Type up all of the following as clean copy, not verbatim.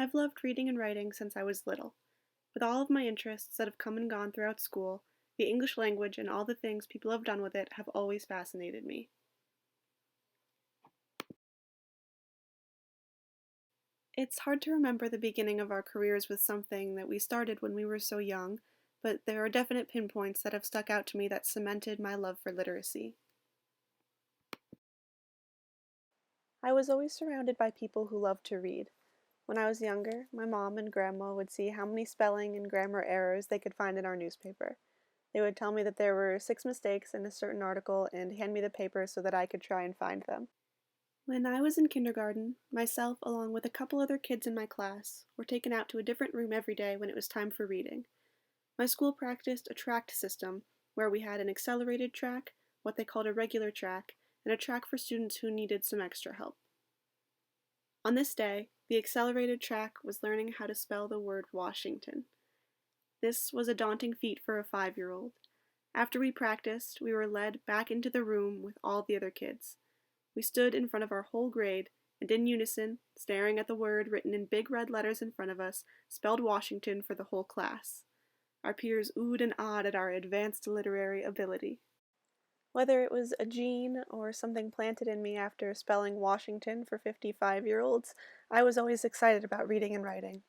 I've loved reading and writing since I was little. With all of my interests that have come and gone throughout school, the English language and all the things people have done with it have always fascinated me. It's hard to remember the beginning of our careers with something that we started when we were so young, but there are definite pinpoints that have stuck out to me that cemented my love for literacy. I was always surrounded by people who loved to read. When I was younger, my mom and grandma would see how many spelling and grammar errors they could find in our newspaper. They would tell me that there were 6 mistakes in a certain article and hand me the paper so that I could try and find them. When I was in kindergarten, myself, along with a couple other kids in my class, were taken out to a different room every day when it was time for reading. My school practiced a tracked system where we had an accelerated track, what they called a regular track, and a track for students who needed some extra help. On this day, the accelerated track was learning how to spell the word Washington. This was a daunting feat for a 5-year-old. After we practiced, we were led back into the room with all the other kids. We stood in front of our whole grade, and in unison, staring at the word written in big red letters in front of us, spelled Washington for the whole class. Our peers oohed and awed at our advanced literary ability. Whether it was a gene or something planted in me after spelling Washington for 55-year-olds, I was always excited about reading and writing.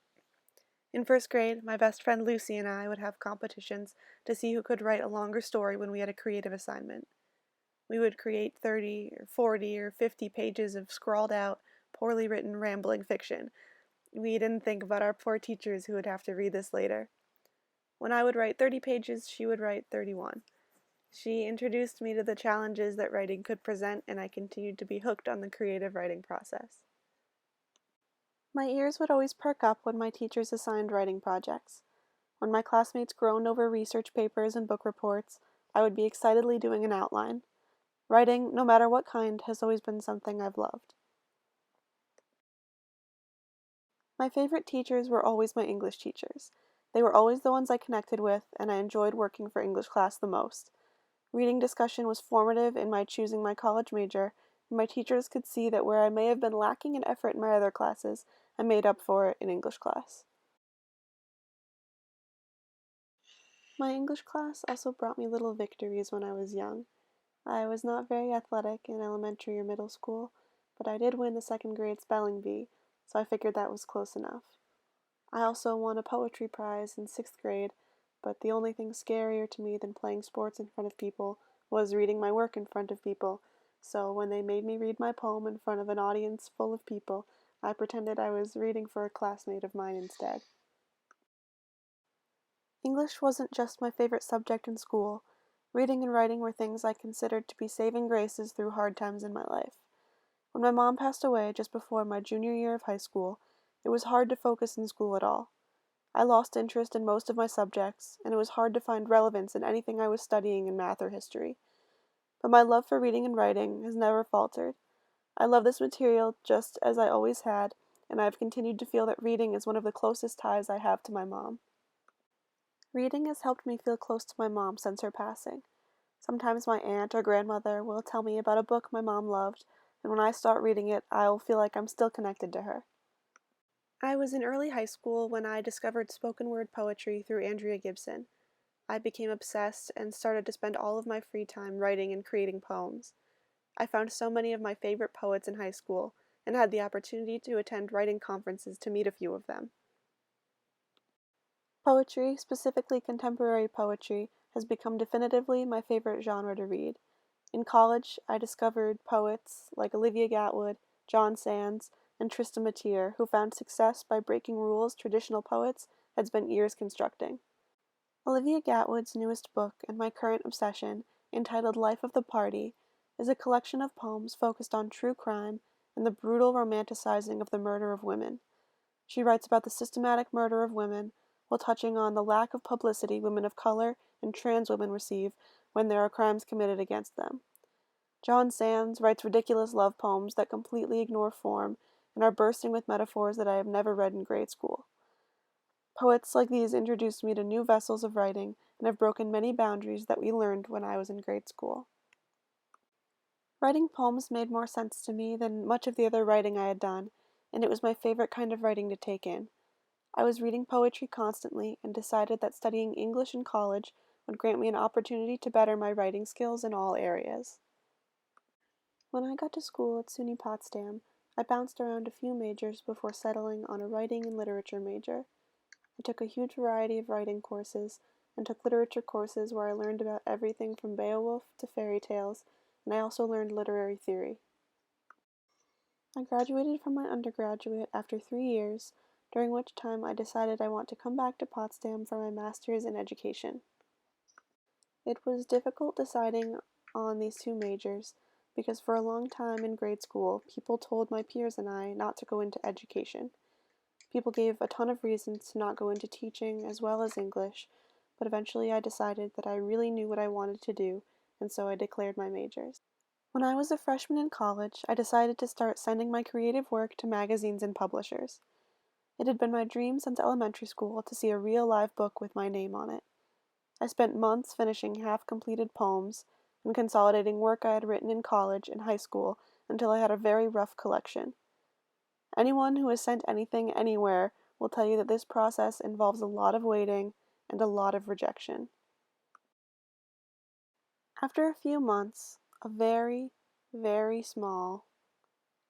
In first grade, my best friend Lucy and I would have competitions to see who could write a longer story when we had a creative assignment. We would create 30 or 40 or 50 pages of scrawled out, poorly written, rambling fiction. We didn't think about our poor teachers who would have to read this later. When I would write 30 pages, she would write 31. She introduced me to the challenges that writing could present, and I continued to be hooked on the creative writing process. My ears would always perk up when my teachers assigned writing projects. When my classmates groaned over research papers and book reports, I would be excitedly doing an outline. Writing, no matter what kind, has always been something I've loved. My favorite teachers were always my English teachers. They were always the ones I connected with, and I enjoyed working for English class the most. Reading discussion was formative in my choosing my college major, and my teachers could see that where I may have been lacking in effort in my other classes, I made up for it in English class. My English class also brought me little victories when I was young. I was not very athletic in elementary or middle school, but I did win the second grade spelling bee, so I figured that was close enough. I also won a poetry prize in 6th grade, but the only thing scarier to me than playing sports in front of people was reading my work in front of people, so when they made me read my poem in front of an audience full of people, I pretended I was reading for a classmate of mine instead. English wasn't just my favorite subject in school. Reading and writing were things I considered to be saving graces through hard times in my life. When my mom passed away just before my junior year of high school, it was hard to focus in school at all. I lost interest in most of my subjects, and it was hard to find relevance in anything I was studying in math or history. But my love for reading and writing has never faltered. I love this material just as I always had, and I have continued to feel that reading is one of the closest ties I have to my mom. Reading has helped me feel close to my mom since her passing. Sometimes my aunt or grandmother will tell me about a book my mom loved, and when I start reading it, I will feel like I'm still connected to her. I was in early high school when I discovered spoken word poetry through Andrea Gibson. I became obsessed and started to spend all of my free time writing and creating poems. I found so many of my favorite poets in high school and had the opportunity to attend writing conferences to meet a few of them. Poetry, specifically contemporary poetry, has become definitively my favorite genre to read. In college, I discovered poets like Olivia Gatwood, John Sands, and Tristan Mattier, who found success by breaking rules traditional poets had spent years constructing. Olivia Gatwood's newest book and my current obsession, entitled Life of the Party, is a collection of poems focused on true crime and the brutal romanticizing of the murder of women. She writes about the systematic murder of women while touching on the lack of publicity women of color and trans women receive when there are crimes committed against them. John Sands writes ridiculous love poems that completely ignore form and are bursting with metaphors that I have never read in grade school. Poets like these introduced me to new vessels of writing and have broken many boundaries that we learned when I was in grade school. Writing poems made more sense to me than much of the other writing I had done, and it was my favorite kind of writing to take in. I was reading poetry constantly and decided that studying English in college would grant me an opportunity to better my writing skills in all areas. When I got to school at SUNY Potsdam, I bounced around a few majors before settling on a writing and literature major. I took a huge variety of writing courses and took literature courses where I learned about everything from Beowulf to fairy tales, and I also learned literary theory. I graduated from my undergraduate after 3 years, during which time I decided I want to come back to Potsdam for my master's in education. It was difficult deciding on these two majors because for a long time in grade school, people told my peers and I not to go into education. People gave a ton of reasons to not go into teaching as well as English, but eventually I decided that I really knew what I wanted to do, and so I declared my majors. When I was a freshman in college, I decided to start sending my creative work to magazines and publishers. It had been my dream since elementary school to see a real live book with my name on it. I spent months finishing half-completed poems and consolidating work I had written in college and high school until I had a very rough collection. Anyone who has sent anything anywhere will tell you that this process involves a lot of waiting and a lot of rejection. After a few months, a very, very small,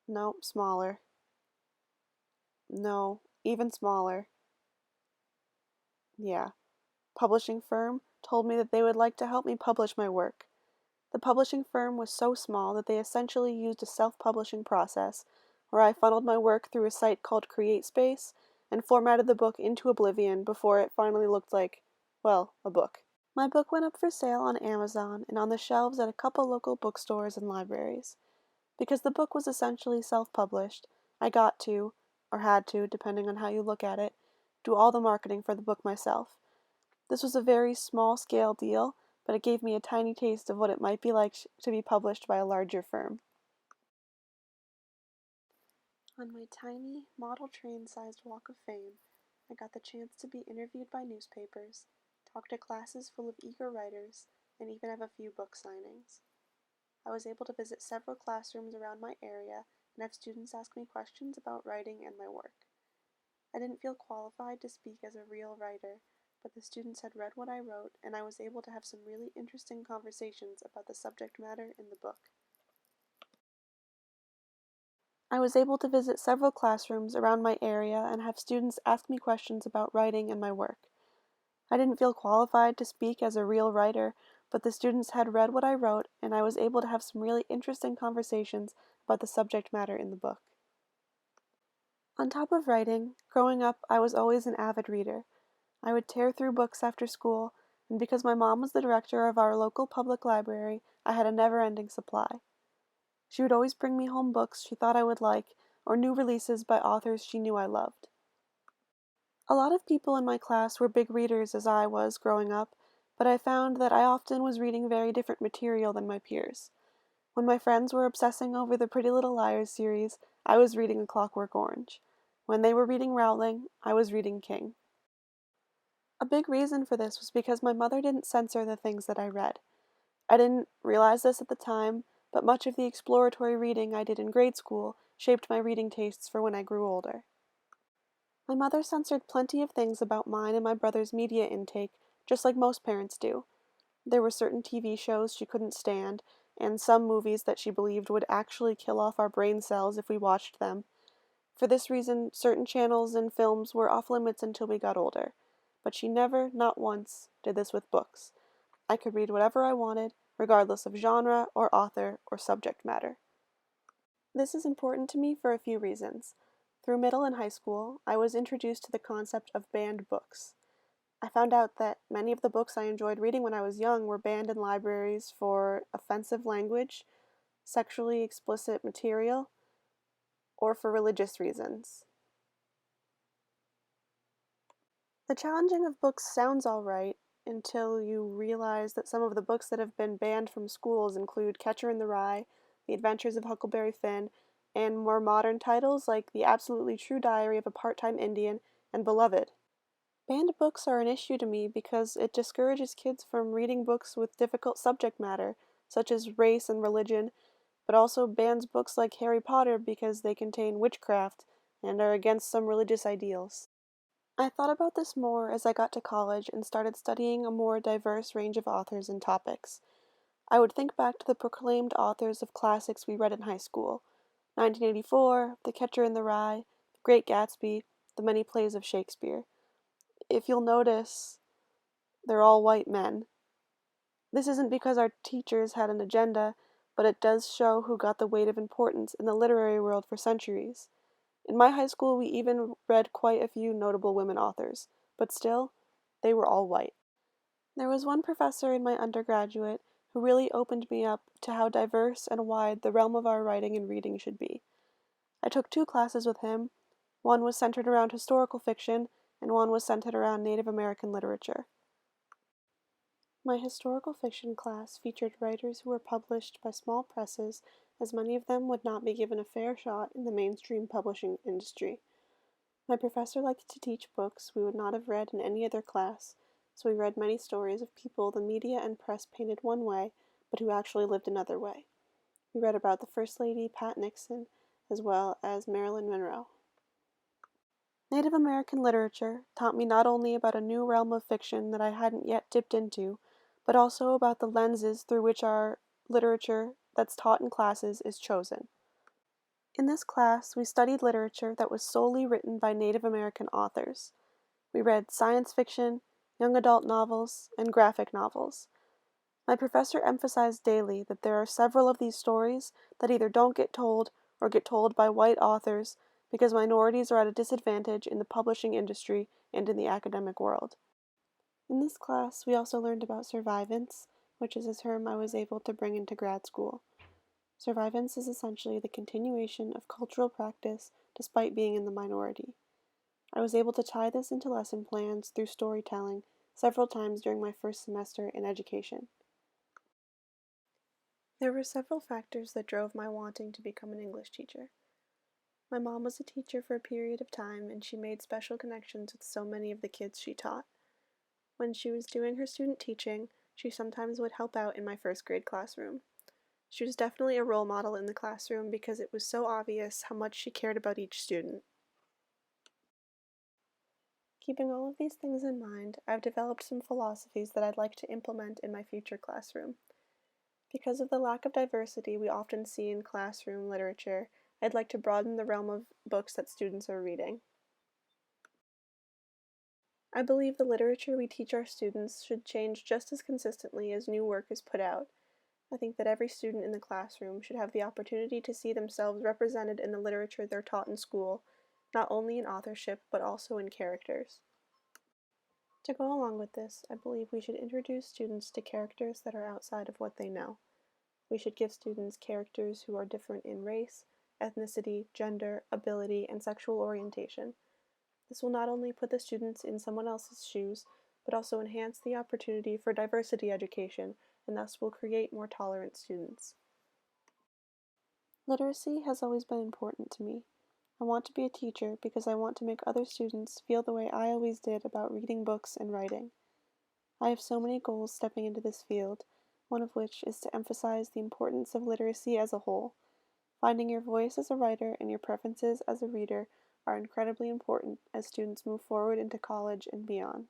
no, smaller, no, even smaller, yeah, publishing firm told me that they would like to help me publish my work. The publishing firm was so small that they essentially used a self-publishing process where I funneled my work through a site called CreateSpace and formatted the book into oblivion before it finally looked like, well, a book. My book went up for sale on Amazon and on the shelves at a couple local bookstores and libraries. Because the book was essentially self-published, I got to, or had to, depending on how you look at it, do all the marketing for the book myself. This was a very small-scale deal, but it gave me a tiny taste of what it might be like to be published by a larger firm. On my tiny, model train-sized walk of fame, I got the chance to be interviewed by newspapers, talk to classes full of eager writers, and even have a few book signings. I was able to visit several classrooms around my area and have students ask me questions about writing and my work. I didn't feel qualified to speak as a real writer, but the students had read what I wrote, and I was able to have some really interesting conversations about the subject matter in the book. I was able to visit several classrooms around my area and have students ask me questions about writing and my work. I didn't feel qualified to speak as a real writer, but the students had read what I wrote, and I was able to have some really interesting conversations about the subject matter in the book. On top of writing, growing up, I was always an avid reader. I would tear through books after school, and because my mom was the director of our local public library, I had a never-ending supply. She would always bring me home books she thought I would like, or new releases by authors she knew I loved. A lot of people in my class were big readers as I was growing up, but I found that I often was reading very different material than my peers. When my friends were obsessing over the Pretty Little Liars series, I was reading A Clockwork Orange. When they were reading Rowling, I was reading King. A big reason for this was because my mother didn't censor the things that I read. I didn't realize this at the time, but much of the exploratory reading I did in grade school shaped my reading tastes for when I grew older. My mother censored plenty of things about mine and my brother's media intake, just like most parents do. There were certain TV shows she couldn't stand, and some movies that she believed would actually kill off our brain cells if we watched them. For this reason, certain channels and films were off limits until we got older. But she never, not once, did this with books. I could read whatever I wanted, regardless of genre or author or subject matter. This is important to me for a few reasons. Through middle and high school, I was introduced to the concept of banned books. I found out that many of the books I enjoyed reading when I was young were banned in libraries for offensive language, sexually explicit material, or for religious reasons. The challenging of books sounds alright until you realize that some of the books that have been banned from schools include Catcher in the Rye, The Adventures of Huckleberry Finn, and more modern titles like The Absolutely True Diary of a Part-Time Indian and Beloved. Banned books are an issue to me because it discourages kids from reading books with difficult subject matter, such as race and religion, but also bans books like Harry Potter because they contain witchcraft, and are against some religious ideals. I thought about this more as I got to college and started studying a more diverse range of authors and topics. I would think back to the proclaimed authors of classics we read in high school: 1984, The Catcher in the Rye, The Great Gatsby, the many plays of Shakespeare. If you'll notice, they're all white men. This isn't because our teachers had an agenda, but it does show who got the weight of importance in the literary world for centuries. In my high school, we even read quite a few notable women authors, but still, they were all white. There was one professor in my undergraduate who really opened me up to how diverse and wide the realm of our writing and reading should be. I took 2 classes with him. One was centered around historical fiction, and one was centered around Native American literature. My historical fiction class featured writers who were published by small presses, as many of them would not be given a fair shot in the mainstream publishing industry. My professor liked to teach books we would not have read in any other class, so we read many stories of people the media and press painted one way, but who actually lived another way. We read about the First Lady, Pat Nixon, as well as Marilyn Monroe. Native American literature taught me not only about a new realm of fiction that I hadn't yet dipped into, but also about the lenses through which our literature that's taught in classes is chosen. In this class, we studied literature that was solely written by Native American authors. We read science fiction, young adult novels, and graphic novels. My professor emphasized daily that there are several of these stories that either don't get told or get told by white authors because minorities are at a disadvantage in the publishing industry and in the academic world. In this class, we also learned about survivance, which is a term I was able to bring into grad school. Survivance is essentially the continuation of cultural practice despite being in the minority. I was able to tie this into lesson plans through storytelling several times during my first semester in education. There were several factors that drove my wanting to become an English teacher. My mom was a teacher for a period of time, and she made special connections with so many of the kids she taught. When she was doing her student teaching, she sometimes would help out in my first grade classroom. She was definitely a role model in the classroom because it was so obvious how much she cared about each student. Keeping all of these things in mind, I've developed some philosophies that I'd like to implement in my future classroom. Because of the lack of diversity we often see in classroom literature, I'd like to broaden the realm of books that students are reading. I believe the literature we teach our students should change just as consistently as new work is put out. I think that every student in the classroom should have the opportunity to see themselves represented in the literature they're taught in school, not only in authorship, but also in characters. To go along with this, I believe we should introduce students to characters that are outside of what they know. We should give students characters who are different in race, ethnicity, gender, ability, and sexual orientation. This will not only put the students in someone else's shoes, but also enhance the opportunity for diversity education, and thus will create more tolerant students. Literacy has always been important to me. I want to be a teacher because I want to make other students feel the way I always did about reading books and writing. I have so many goals stepping into this field, one of which is to emphasize the importance of literacy as a whole. Finding your voice as a writer and your preferences as a reader are incredibly important as students move forward into college and beyond.